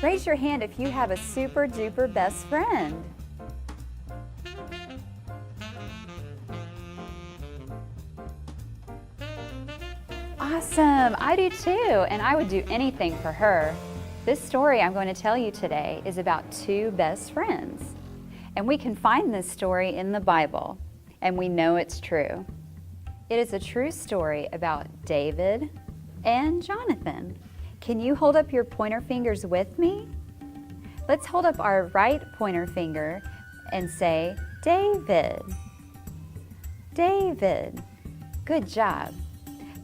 Raise your hand if you have a super duper best friend. Awesome, I do too, and I would do anything for her. This story I'm going to tell you today is about two best friends. And we can find this story in the Bible, and we know it's true. It is a true story about David and Jonathan. Can you hold up your pointer fingers with me? Let's hold up our right pointer finger and say, David. David. Good job.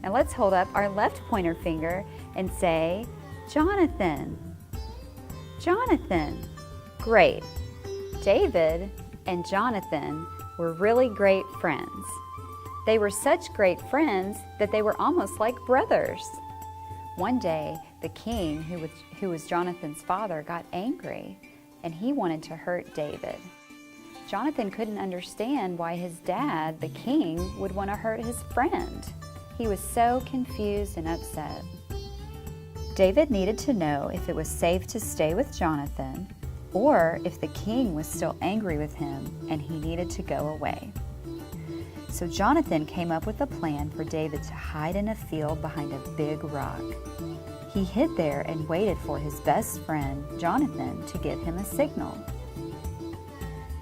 Now let's hold up our left pointer finger and say, Jonathan. Jonathan. Great. David and Jonathan were really great friends. They were such great friends that they were almost like brothers. One day, the king, who was Jonathan's father, got angry, and he wanted to hurt David. Jonathan couldn't understand why his dad, the king, would want to hurt his friend. He was so confused and upset. David needed to know if it was safe to stay with Jonathan, or if the king was still angry with him and he needed to go away. So Jonathan came up with a plan for David to hide in a field behind a big rock. He hid there and waited for his best friend, Jonathan, to give him a signal.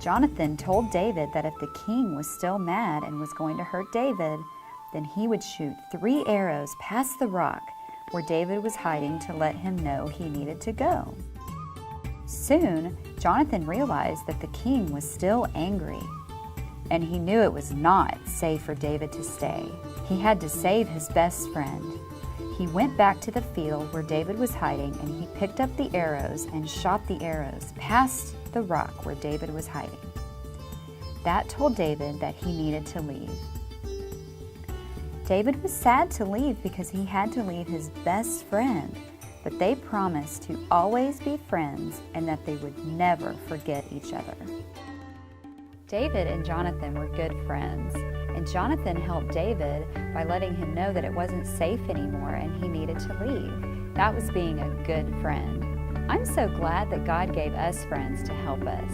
Jonathan told David that if the king was still mad and was going to hurt David, then he would shoot 3 arrows past the rock where David was hiding to let him know he needed to go. Soon, Jonathan realized that the king was still angry, and he knew it was not safe for David to stay. He had to save his best friend. He went back to the field where David was hiding, and he picked up the arrows and shot the arrows past the rock where David was hiding. That told David that he needed to leave. David was sad to leave because he had to leave his best friend, but they promised to always be friends and that they would never forget each other. David and Jonathan were good friends, and Jonathan helped David by letting him know that it wasn't safe anymore and he needed to leave. That was being a good friend. I'm so glad that God gave us friends to help us.